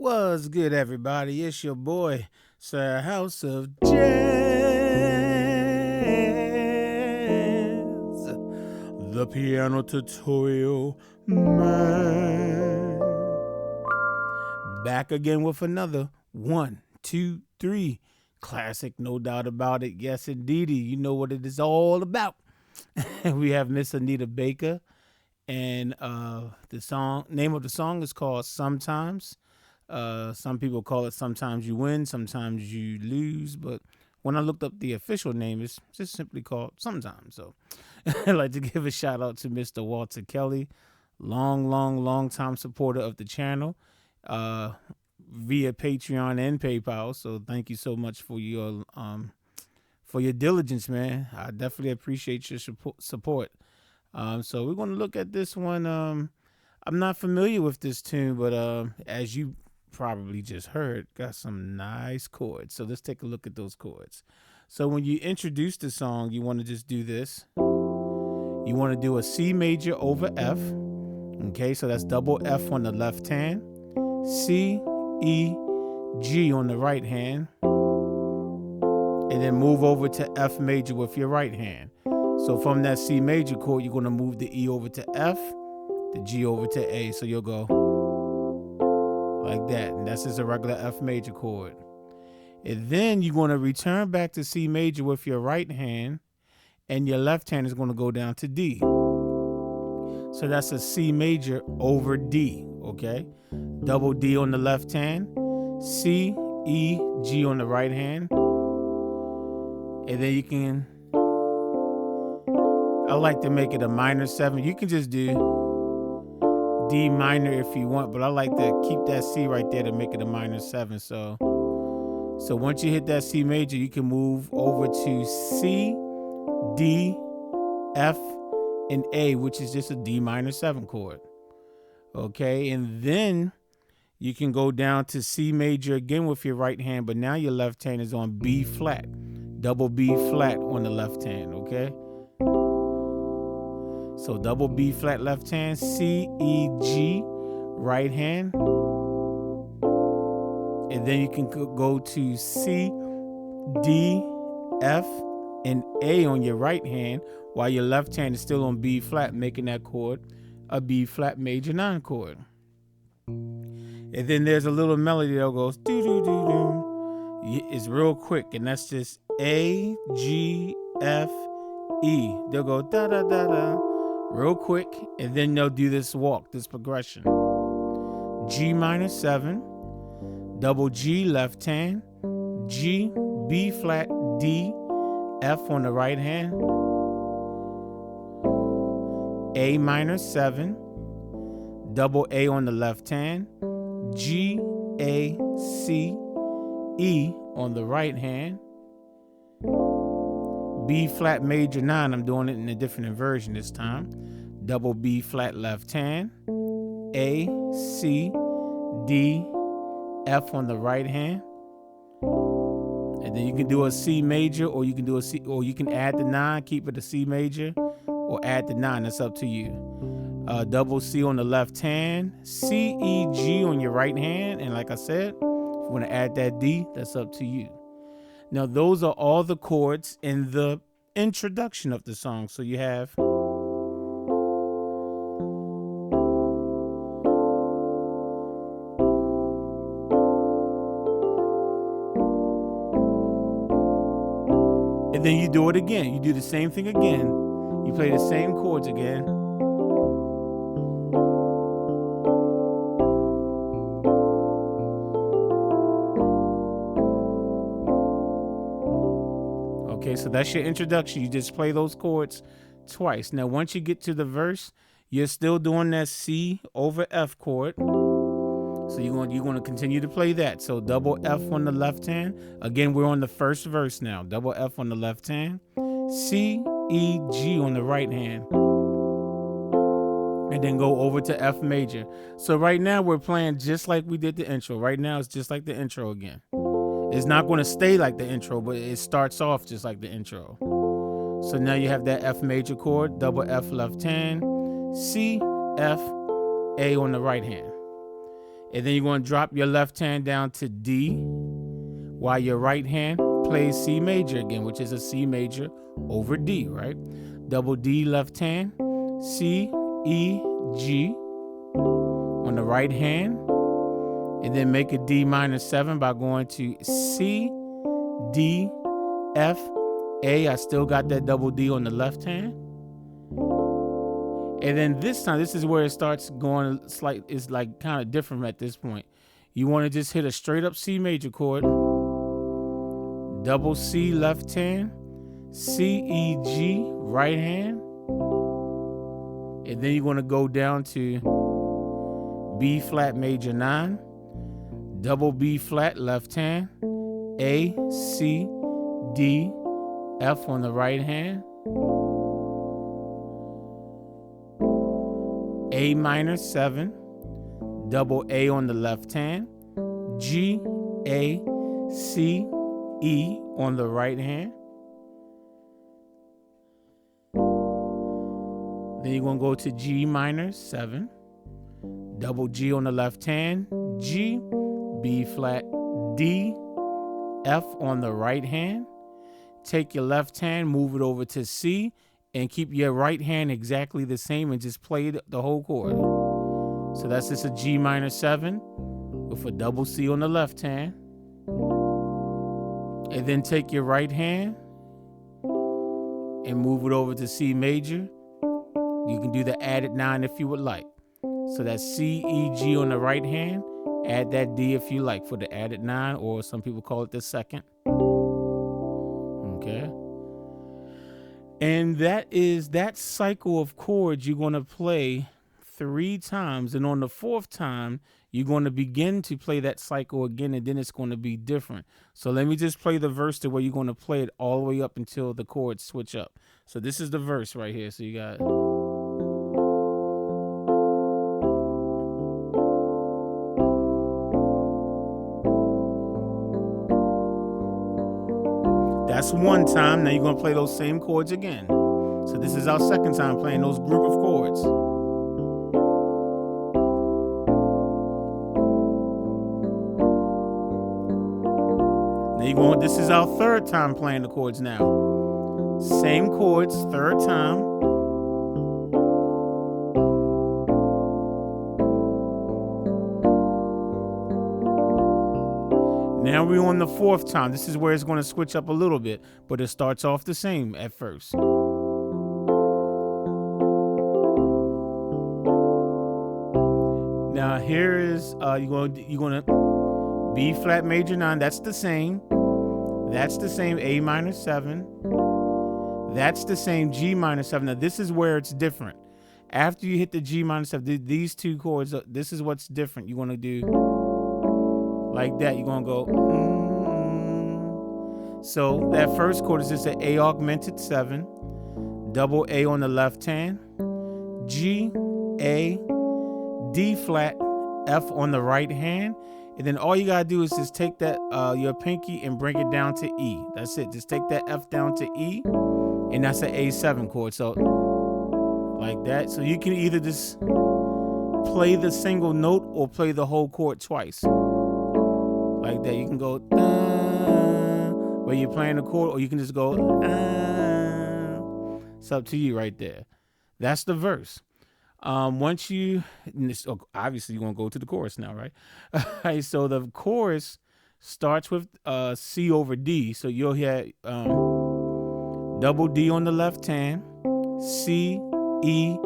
What's good, everybody? It's your boy, Sir House of Jazz, the piano tutorial man. Back again with another 1, 2, 3 classic, no doubt about it. Yes, indeedy. You know what it is all about. We have Miss Anita Baker, and the name of the song is called Sometimes. Some people call it Sometimes You Win, Sometimes You Lose, but when I looked up the official name, it's just simply called Sometimes. So I'd like to give a shout out to Mr. Walter Kelly, long time supporter of the channel via Patreon and PayPal. So thank you so much for your diligence, man. I definitely appreciate your support. So we're going to look at this one. I'm not familiar with this tune, but as you probably just heard, got some nice chords. So let's take a look at those chords. So when you introduce the song, you want to just do this. You want to do a C major over F. Okay, so that's double F on the left hand, C, E, G on the right hand, and then move over to F major with your right hand. So from that C major chord, you're going to move the E over to F, the G over to A. So you'll go like that. And that's just a regular F major chord. And then you're going to return back to C major with your right hand, and your left hand is going to go down to D. So that's a C major over D, okay? Double D on the left hand, C, E, G on the right hand. And then you can, I like to make it a minor 7. You can just do D minor if you want, but I like to keep that C right there to make it a minor 7. So once you hit that C major, you can move over to C, D, F, and A, which is just a D minor 7 chord. Okay, and then you can go down to C major again with your right hand, but now your left hand is on B flat, double B flat on the left hand, okay? So double B flat left hand, C, E, G, right hand. And then you can go to C, D, F, and A on your right hand, while your left hand is still on B flat, making that chord a B flat major 9 chord. And then there's a little melody that goes doo doo doo doo. It's real quick, and that's just A, G, F, E. They'll go da da da da real quick, and then they'll do this walk, this progression. G minor 7, double G left hand, G, B flat, D, F on the right hand, A minor 7, double A on the left hand, G, A, C, E on the right hand, B flat major 9, I'm doing it in a different inversion this time, double B flat left hand, A, C, D, F on the right hand, and then you can do a C major, or you can do a C, or you can add the 9, keep it a C major, or add the 9, that's up to you. Double C on the left hand, C, E, G on your right hand, and like I said, if you want to add that D, that's up to you. Now, those are all the chords in the introduction of the song. So you have and then you do it again. You do the same thing again. You play the same chords again. Okay, so that's your introduction. You just play those chords twice. Now, once you get to the verse, you're still doing that C over F chord. So you're going to continue to play that. So double F on the left hand. Again, we're on the first verse now. Double F on the left hand. C, E, G on the right hand. And then go over to F major. So right now we're playing just like we did the intro. Right now it's just like the intro again. It's not going to stay like the intro, but it starts off just like the intro. So now you have that F major chord, double F left hand, C, F, A on the right hand. And then you're going to drop your left hand down to D while your right hand plays C major again, which is a C major over D, right? Double D left hand, C, E, G on the right hand, and then make a D minor 7 by going to C, D, F, A. I still got that double D on the left hand. And then this time, this is where it starts going it's like kind of different at this point. You want to just hit a straight up C major chord, double C left hand, C, E, G right hand, and then you're going to go down to B flat major 9, double B flat left hand, A, C, D, F on the right hand, A minor 7, double A on the left hand, G, A, C, E on the right hand. Then you're going to go to G minor 7, double G on the left hand, G, B flat, D, F on the right hand. Take your left hand, move it over to C, and keep your right hand exactly the same and just play the whole chord. So that's just a G minor 7 with a double C on the left hand. And then take your right hand and move it over to C major. You can do the added 9 if you would like. So that's C, E, G on the right hand. Add that D if you like for the added 9, or some people call it the second. Okay. And that is that cycle of chords you're going to play 3 times. And on the 4th time, you're going to begin to play that cycle again, and then it's going to be different. So let me just play the verse to where you're going to play it all the way up until the chords switch up. So this is the verse right here. So you got... That's 1 time. Now you're going to play those same chords again. So this is our 2nd time playing those group of chords. Now you're going, this is our 3rd time playing the chords now. Same chords, 3rd time. Now we're on the 4th time. This is where it's going to switch up a little bit, but it starts off the same at first. Now here is you're going to B flat major 9. That's the same. That's the same A minor 7. That's the same G minor 7. Now this is where it's different. After you hit the G minor 7, these 2 chords, this is what's different. You're going to do like that. You're going to go. So that first chord is just an A augmented 7, double A on the left hand, G, A, D flat, F on the right hand. And then all you got to do is just take that your pinky and bring it down to E. That's it. Just take that F down to E, and that's an A7 chord. So like that. So you can either just play the single note or play the whole chord twice. Like that. You can go where you're playing the chord, or you can just go It's up to you right there. That's the verse. Once you, obviously you're going to go to the chorus now, right? Right, so the chorus starts with C over D. So you'll hear double D on the left hand, C, E,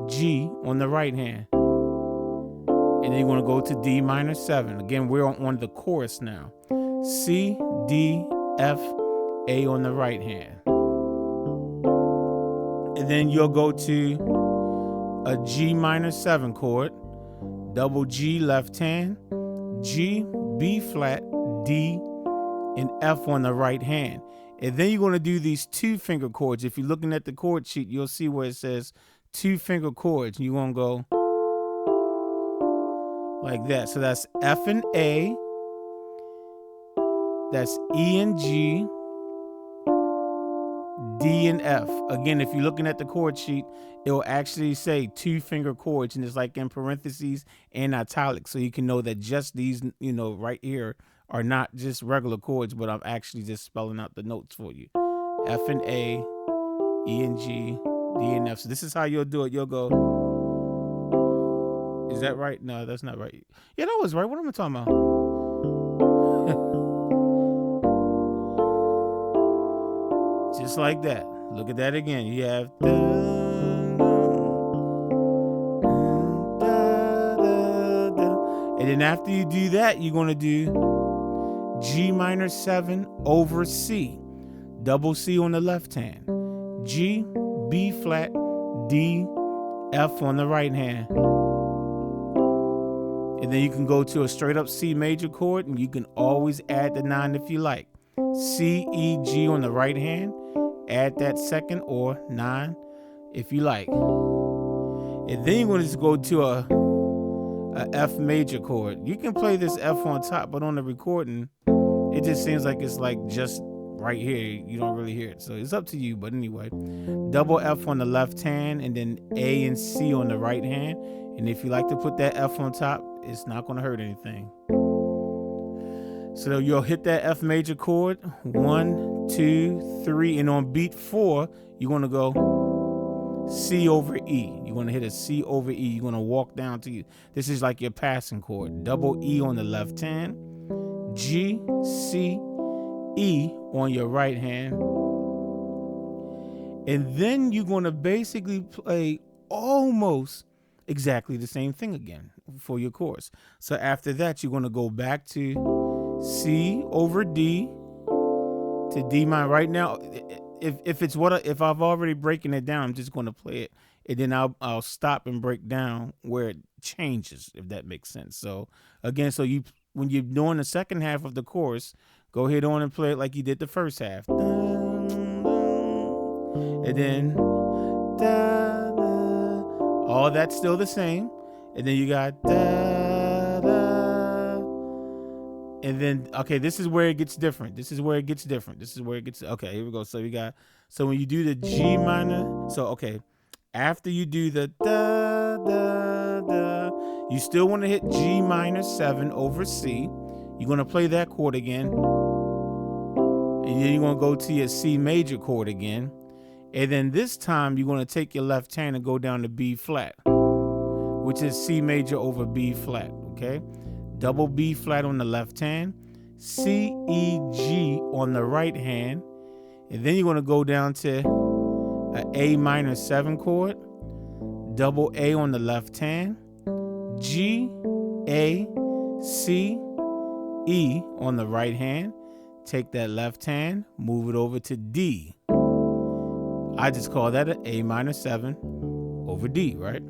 G on the right hand. And then you're going to go to D minor 7. Again, we're on the chorus now. C, D, F, A on the right hand. And then you'll go to a G minor 7 chord, double G left hand, G, B flat, D, and F on the right hand. And then you're going to do these 2-finger chords. If you're looking at the chord sheet, you'll see where it says 2-finger chords. You're going to go like that. So that's F and A, that's E and G, D and F. Again, if you're looking at the chord sheet, it will actually say 2-finger chords, and it's like in parentheses and italics, so you can know that just these, right here are not just regular chords, but I'm actually just spelling out the notes for you. F and A, E and G, D and F. So this is how you'll do it. You'll go, is that right? No, that's not right. Yeah, that was right. What am I talking about? Just like that. Look at that again. You have and then after you do that, you're going to do G minor 7 over C. Double C on the left hand. G, B flat, D, F on the right hand. And then you can go to a straight up C major chord, and you can always add the 9 if you like. C, E, G on the right hand. Add that second or 9 if you like. And then you're going to just go to a F major chord. You can play this F on top, but on the recording, it just seems like it's like just right here. You don't really hear it. So it's up to you. But anyway, double F on the left hand, and then A and C on the right hand. And if you like to put that F on top, it's not going to hurt anything. So you'll hit that F major chord, 1, 2, 3, and on beat 4, you're going to go C over E. You're going to hit a C over E. You're going to walk down to you. This is like your passing chord. Double E on the left hand, G, C, E on your right hand. And then you're going to basically play almost exactly the same thing again for your chorus. So after that, you're going to go back to C over D to D minor. Right now, if I've already breaking it down, I'm just going to play it, and then I'll stop and break down where it changes, if that makes sense. So again, when you're doing the second half of the chorus, go ahead on and play it like you did the first half. And then all that's still the same. And then you got and then, okay, this is where it gets different. Okay, here we go. So when you do the G minor, after you do the you still want to hit G minor 7 over C. You're going to play that chord again. And then you're going to go to your C major chord again. And then this time you're going to take your left hand and go down to B flat, which is C major over B flat, okay? Double B flat on the left hand, C, E, G on the right hand, and then you're going to go down to an A minor 7 chord, double A on the left hand, G, A, C, E on the right hand. Take that left hand, move it over to D. I just call that an A minor 7 over D, right?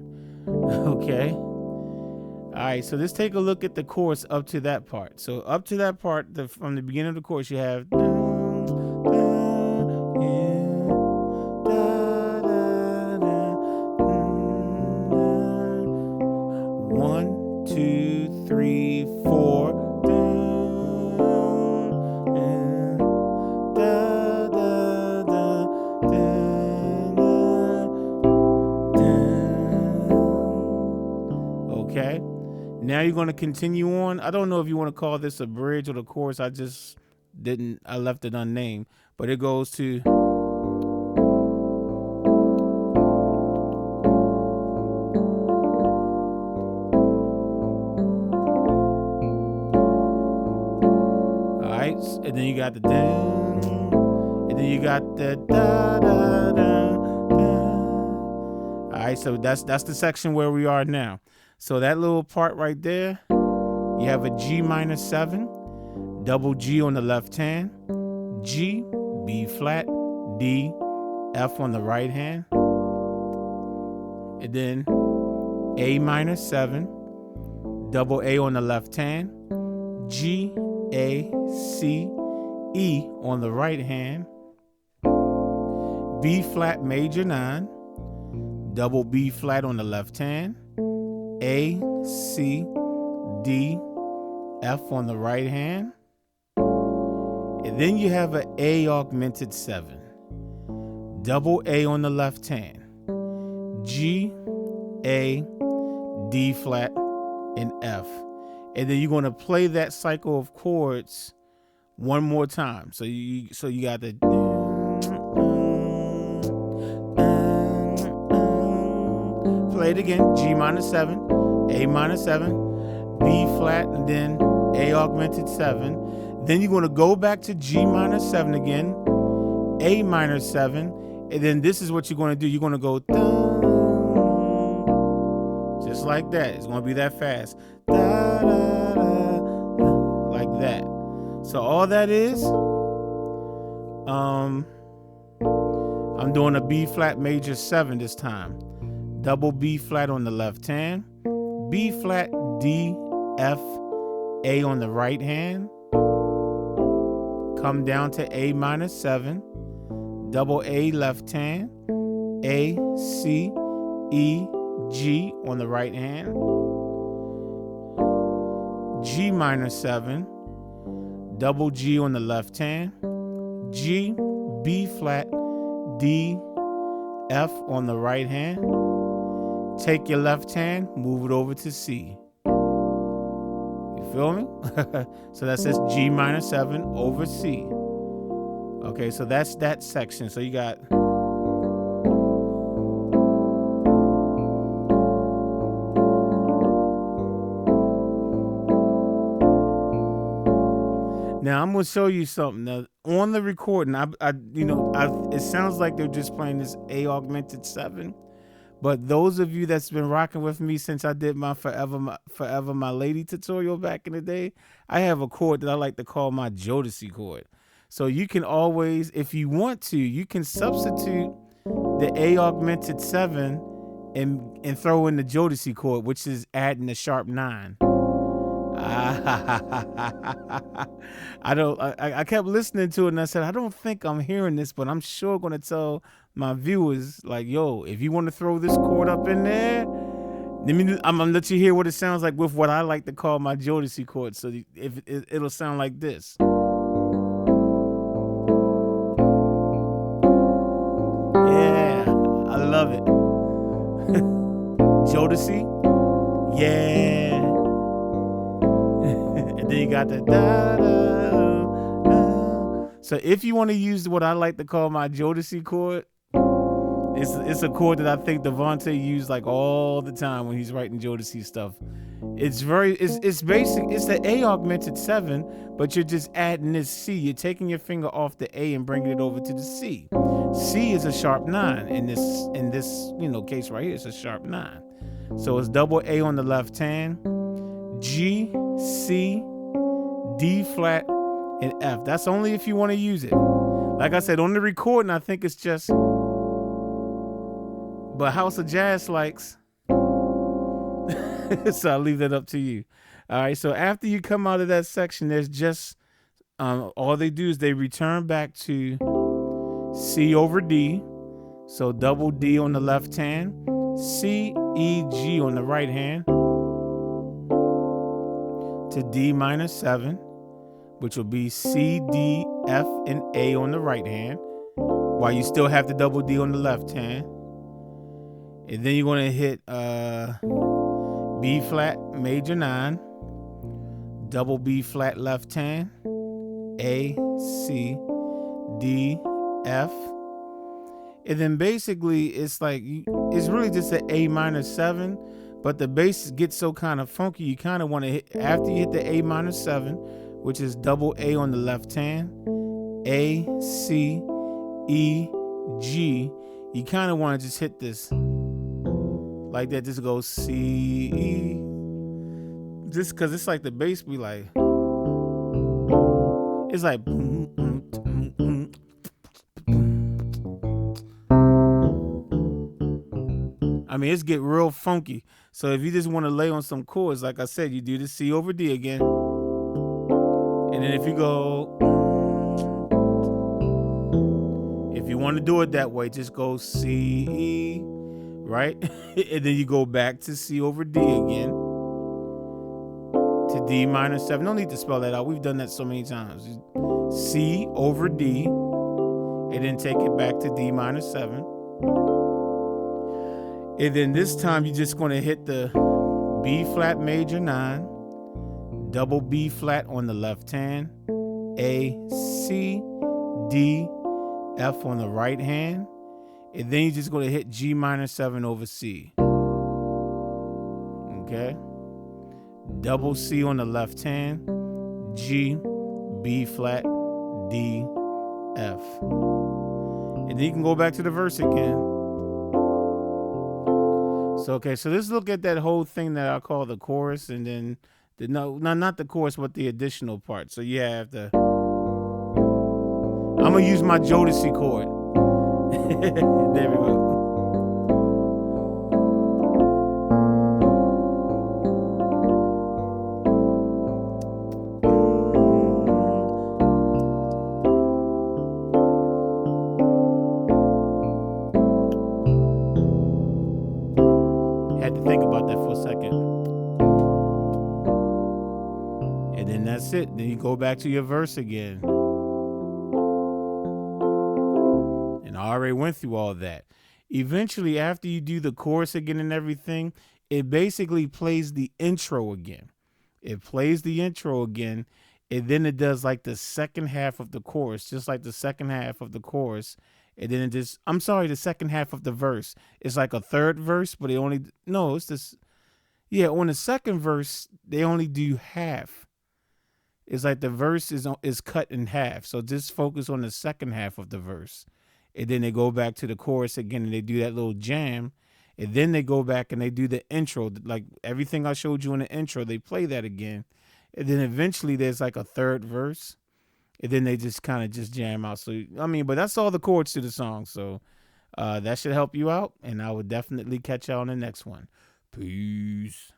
Okay. All right, so let's take a look at the chorus up to that part. So up to that part, from the beginning of the chorus, you have 1, 2, 3, 4. Okay. Now you're going to continue on. I don't know if you want to call this a bridge or the chorus. I left it unnamed, but it goes to all right, and then you got the and then you got the All right, so that's the section where we are now. So that little part right there, you have a G minor 7, double G on the left hand, G, B flat, D, F on the right hand, and then A minor 7, double A on the left hand, G, A, C, E on the right hand, B flat major 9, double B flat on the left hand, A, C, D, F on the right hand. And then you have an A augmented 7. double A on the left hand, G, A, D flat, and F. And then you're going to play that cycle of chords one more time. So you got the play it again. G minor 7, A minor 7, B flat, and then A augmented 7. Then you're going to go back to G minor 7 again, A minor 7, and then this is what you're going to do. You're going to go just like that. It's going to be that fast. Like that. So all that is, I'm doing a B flat major 7 this time. Double B flat on the left hand, B flat, D, F, A on the right hand. Come down to A minor 7, double A left hand, A, C, E, G on the right hand, G minor 7, double G on the left hand, G, B flat, D, F on the right hand. Take your left hand, move it over to C. You feel me? So that says G minor 7 over C. Okay, so that's that section. So you got now I'm gonna show you something. Now, on the recording, it sounds like they're just playing this A augmented 7. But those of you that's been rocking with me since I did my Forever My Lady tutorial back in the day, I have a chord that I like to call my Jodeci chord. So you can always, if you want to, you can substitute the A augmented 7 and throw in the Jodeci chord, which is adding the sharp 9. I kept listening to it and I said, I don't think I'm hearing this, but I'm sure going to tell my viewers, like, yo, if you want to throw this chord up in there, I'm going to let you hear what it sounds like with what I like to call my Jodeci chord. So it'll sound like this. Yeah, I love it. Jodeci. Yeah. And then you got the da, da, da. So if you want to use what I like to call my Jodeci chord, it's a chord that I think Devontae used like all the time when he's writing Jodeci stuff. It's basic. It's the A augmented 7, but you're just adding this C. You're taking your finger off the A and bringing it over to the C. C is a sharp 9 in this case right here. It's a sharp 9. So it's double A on the left hand, G, C, D flat, and F. That's only if you want to use it. Like I said, on the recording, I think it's just, but House of Jazz likes. So I'll leave that up to you. All right. So after you come out of that section, there's just, all they do is they return back to C over D. So double D on the left hand, C, E, G on the right hand, to D minor 7, which will be C, D, F, and A on the right hand, while you still have the double D on the left hand. And then you're going to hit B flat major 9, double B flat left hand, A, C, D, F. And then basically it's like, it's really just an A minor 7, but the bass gets so kind of funky. You kind of want to hit, after you hit the A minor 7, which is double A on the left hand, A, C, E, G, you kind of want to just hit this like that. Just go C, E, just because it's like the bass be like, it's like, I mean, it's get real funky. So if you just want to lay on some chords, like I said, you do the C over D again. And then if you go, if you want to do it that way, just go C, E, right? And then you go back to C over D again, to D minor 7. No need to spell that out. We've done that so many times. C over D. and then take it back to D minor 7. And then this time you're just going to hit the B flat major 9, double B flat on the left hand, A, C, D, F on the right hand, and then you're just going to hit G minor 7 over C. Okay? Double C on the left hand, G, B flat, D, F. And then you can go back to the verse again. So, okay, so let's look at that whole thing that I call the chorus, and then not the chorus, but the additional part. So you have the, I'm gonna use my Jodeci chord. There we go. Had to think about that for a second. And then that's it. Then you go back to your verse again. And I already went through all that. Eventually, after you do the chorus again and everything, it basically plays the intro again. It plays the intro again, and then it does like the second half of the chorus, just like the second half of the chorus. And then the second half of the verse. It's like a third verse, but on the second verse, they only do half. It's like the verse is cut in half. So just focus on the second half of the verse. And then they go back to the chorus again, and they do that little jam. And then they go back and they do the intro. Like everything I showed you in the intro, they play that again. And then eventually there's like a third verse. And then they just kind of just jam out. So, I mean, but that's all the chords to the song. So that should help you out. And I would definitely catch you on the next one. Peace.